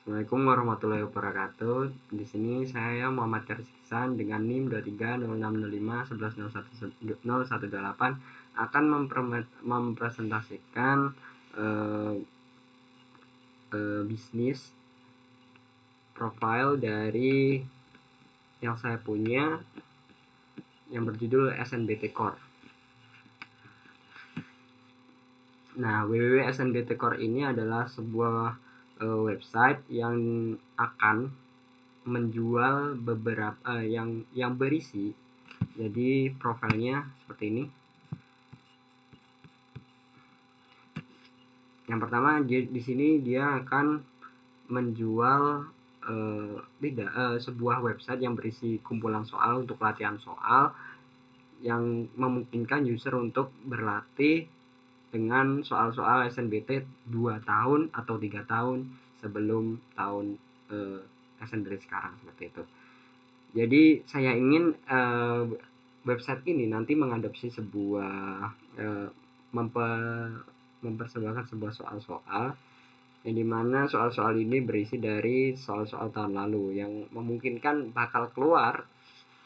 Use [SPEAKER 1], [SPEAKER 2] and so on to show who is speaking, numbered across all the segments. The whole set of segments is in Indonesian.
[SPEAKER 1] Assalamualaikum warahmatullahi wabarakatuh. Di sini saya Muhammad Karis Ihsan dengan NIM 230605111018 akan mempresentasikan eh, bisnis profile dari yang saya punya yang berjudul SNBT Core. Nah, www.snbt Core ini adalah sebuah website yang akan menjual beberapa yang berisi, jadi profilnya seperti ini. Yang pertama di sini dia akan menjual sebuah website yang berisi kumpulan soal untuk latihan soal yang memungkinkan user untuk berlatih dengan soal-soal SNBT 2 tahun atau 3 tahun sebelum tahun SNBT sekarang, seperti itu. Jadi saya ingin website ini nanti mengadopsi sebuah mempersembahkan sebuah soal-soal yang dimana soal-soal ini berisi dari soal-soal tahun lalu yang memungkinkan bakal keluar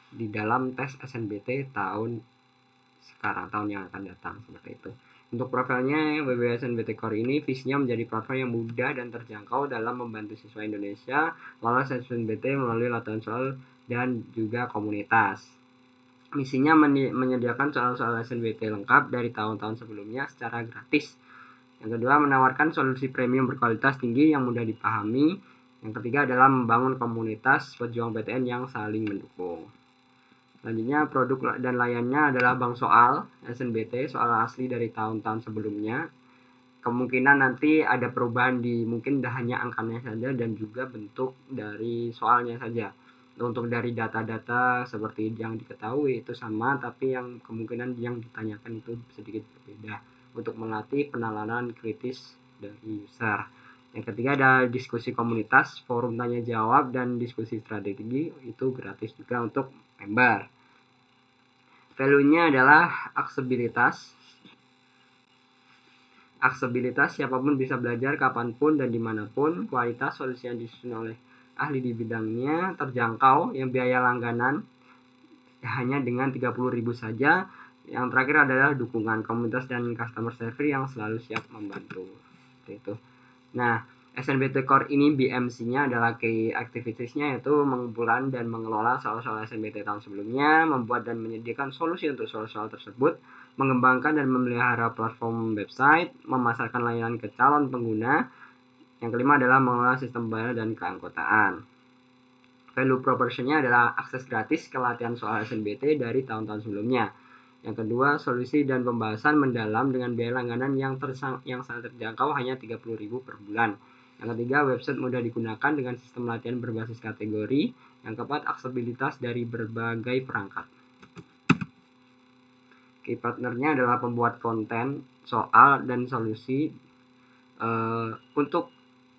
[SPEAKER 1] di dalam tes SNBT tahun sekarang, tahun yang akan datang, seperti itu. Untuk profilnya, WBS SNBT Core ini visinya menjadi platform yang mudah dan terjangkau dalam membantu siswa Indonesia lolos SNBT melalui latihan soal dan juga komunitas. Misinya menyediakan soal-soal SNBT lengkap dari tahun-tahun sebelumnya secara gratis. Yang kedua, menawarkan solusi premium berkualitas tinggi yang mudah dipahami. Yang ketiga adalah membangun komunitas pejuang PTN yang saling mendukung. Selanjutnya, produk dan layannya adalah bank soal SNBT, soal asli dari tahun-tahun sebelumnya. Kemungkinan nanti ada perubahan di mungkin hanya angkanya saja dan juga bentuk dari soalnya saja. Untuk dari data-data seperti yang diketahui itu sama, tapi yang kemungkinan yang ditanyakan itu sedikit berbeda untuk melatih penalaran kritis dari user. Yang ketiga ada diskusi komunitas, forum tanya jawab, dan diskusi strategi itu gratis juga untuk member. Value-nya adalah aksesibilitas. Aksesibilitas, siapapun bisa belajar kapanpun dan dimanapun. Kualitas, solusi yang disusun oleh ahli di bidangnya. Terjangkau, yang biaya langganan hanya dengan 30.000 saja. Yang terakhir adalah dukungan komunitas dan customer service yang selalu siap membantu. Seperti itu. Nah, SNBT Core ini BMC-nya adalah key activities-nya, yaitu mengumpulkan dan mengelola soal-soal SNBT tahun sebelumnya, membuat dan menyediakan solusi untuk soal-soal tersebut, mengembangkan dan memelihara platform website, memasarkan layanan ke calon pengguna. Yang kelima adalah mengelola sistem pembayaran dan keanggotaan. Value proposition-nya adalah akses gratis ke latihan soal SNBT dari tahun-tahun sebelumnya. Yang kedua, solusi dan pembahasan mendalam dengan biaya langganan yang sangat terjangkau hanya 30.000 per bulan. Yang ketiga, website mudah digunakan dengan sistem latihan berbasis kategori. Yang keempat, aksesibilitas dari berbagai perangkat. Key partnernya adalah pembuat konten, soal, dan solusi. Untuk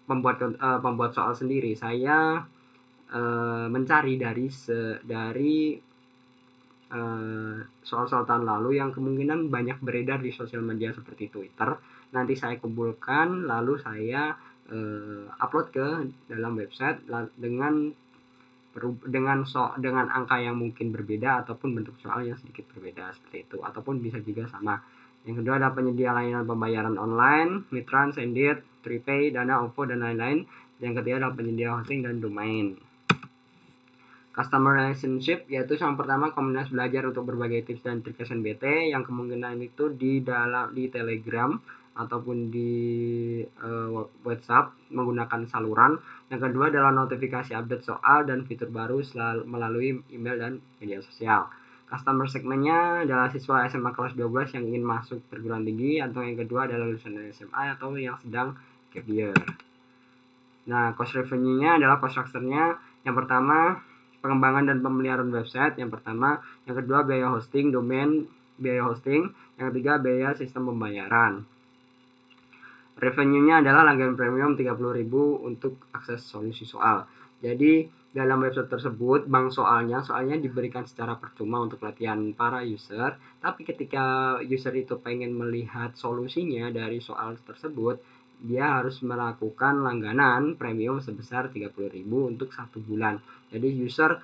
[SPEAKER 1] pembuat soal sendiri, saya mencari dari soal-soal tahun lalu yang kemungkinan banyak beredar di sosial media seperti Twitter. Nanti saya kumpulkan lalu saya upload ke dalam website dengan angka yang mungkin berbeda ataupun bentuk soal yang sedikit berbeda, seperti itu, ataupun bisa juga sama. Yang kedua ada penyedia layanan pembayaran online, Mitran, Sendit, Prepay, Dana, OVO, dan lain-lain. Yang ketiga adalah penyedia hosting dan domain. Customer relationship, yaitu yang pertama komunitas belajar untuk berbagai tips dan trik SNBT yang kemungkinan itu di Telegram ataupun di WhatsApp menggunakan saluran. Yang kedua adalah notifikasi update soal dan fitur baru melalui email dan media sosial. Customer segmennya adalah siswa SMA kelas 12 yang ingin masuk perguruan tinggi, atau yang kedua adalah lulusan SMA atau yang sedang gap year. Nah, cost revenue-nya adalah cost structure-nya. Yang pertama, pengembangan dan pemeliharaan website. Yang pertama, yang kedua biaya hosting, domain, biaya hosting. Yang ketiga biaya sistem pembayaran. Revenue-nya adalah langganan premium 30.000 untuk akses solusi soal. Jadi dalam website tersebut bank soalnya diberikan secara percuma untuk latihan para user, tapi ketika user itu pengen melihat solusinya dari soal tersebut, dia harus melakukan langganan premium sebesar 30.000 untuk 1 bulan. Jadi user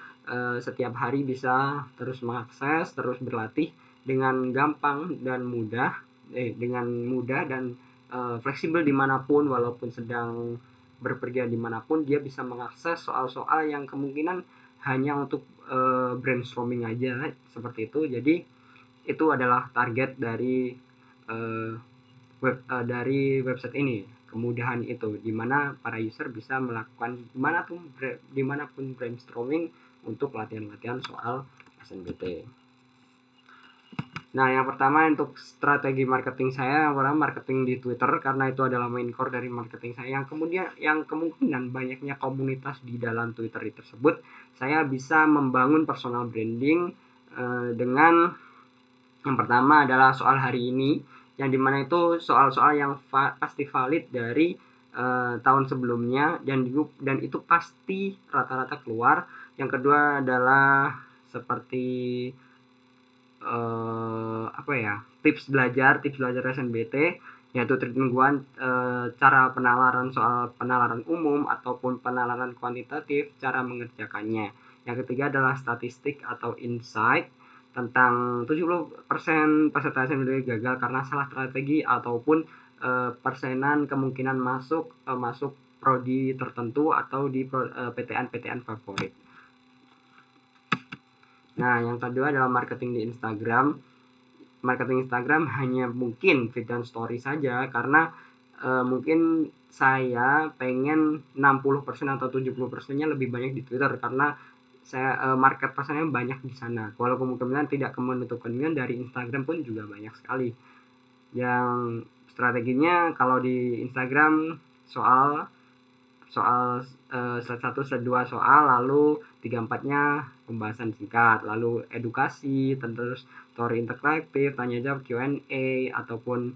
[SPEAKER 1] setiap hari bisa terus mengakses, terus berlatih dengan gampang dan mudah dan fleksibel dimanapun, walaupun sedang berpergian dimanapun dia bisa mengakses soal-soal yang kemungkinan hanya untuk brainstorming aja seperti itu. Jadi itu adalah target dari uh, dari website ini, kemudahan itu dimana para user bisa melakukan dimanapun brainstorming untuk latihan-latihan soal SNBT. Nah, yang pertama untuk strategi marketing saya, yang pertama marketing di Twitter karena itu adalah main core dari marketing saya. Yang kemudian yang kemungkinan banyaknya komunitas di dalam Twitter tersebut, saya bisa membangun personal branding dengan yang pertama adalah soal hari ini, yang dimana itu soal-soal yang pasti valid dari tahun sebelumnya dan itu pasti rata-rata keluar. Yang kedua adalah seperti tips belajar SNBT, yaitu treatment cara soal penalaran umum ataupun penalaran kuantitatif, cara mengerjakannya. Yang ketiga adalah statistik atau insight tentang 70% peserta SNBT gagal karena salah strategi ataupun persenan kemungkinan masuk prodi tertentu atau di PTN favorit. Nah, yang kedua adalah marketing di Instagram. Marketing Instagram hanya mungkin feed dan story saja karena mungkin saya pengen 60% atau 70%-nya lebih banyak di Twitter karena saya market pasarnya banyak di sana. Walaupun kemungkinan tidak menutup kemungkinan dari Instagram pun juga banyak sekali. Yang strateginya kalau di Instagram soal soal slide 1, slide 2 soal, lalu 3-4-nya pembahasan singkat, lalu edukasi, terus story interaktif, tanya jawab, Q&A ataupun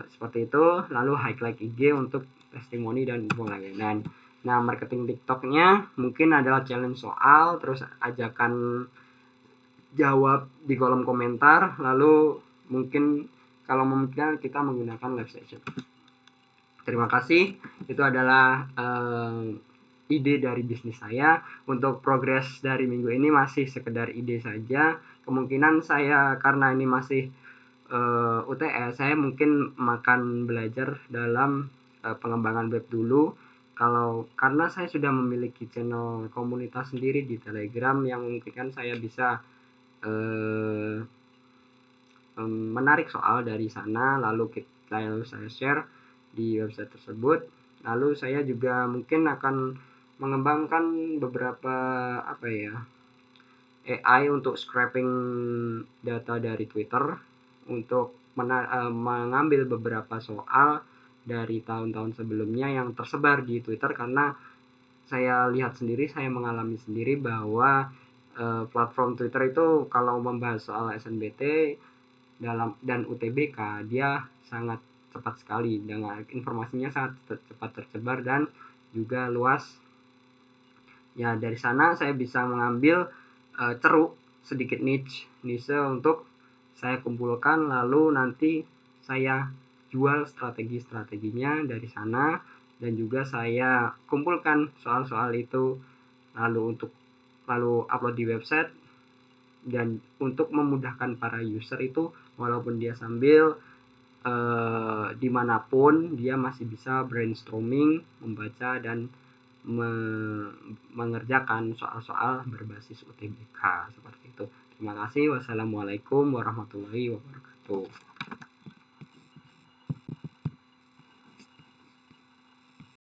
[SPEAKER 1] seperti itu, lalu highlight IG untuk testimoni dan info layanan. Nah, marketing TikToknya mungkin adalah challenge soal, terus ajakan jawab di kolom komentar, lalu mungkin kalau memungkinkan kita menggunakan live session. Terima kasih. Itu adalah ide dari bisnis saya. Untuk progres dari minggu ini masih sekedar ide saja. Kemungkinan saya karena ini masih UTS, saya mungkin akan belajar dalam pengembangan web dulu. Karena saya sudah memiliki channel komunitas sendiri di Telegram yang memungkinkan saya bisa menarik soal dari sana, lalu saya share di website tersebut. Lalu saya juga mungkin akan mengembangkan beberapa AI untuk scraping data dari Twitter untuk mengambil beberapa soal dari tahun-tahun sebelumnya yang tersebar di Twitter, karena saya lihat sendiri, saya mengalami sendiri bahwa platform Twitter itu kalau membahas soal SNBT dan UTBK dia sangat cepat sekali, dengan informasinya sangat cepat tersebar dan juga luas. Ya, dari sana saya bisa mengambil ceruk sedikit niche untuk saya kumpulkan, lalu nanti saya jual strategi-strateginya dari sana, dan juga saya kumpulkan soal-soal itu lalu upload di website. Dan untuk memudahkan para user itu, walaupun dia sambil dimanapun, dia masih bisa brainstorming, membaca dan mengerjakan soal-soal berbasis UTBK seperti itu. Terima kasih. Wassalamualaikum warahmatullahi wabarakatuh.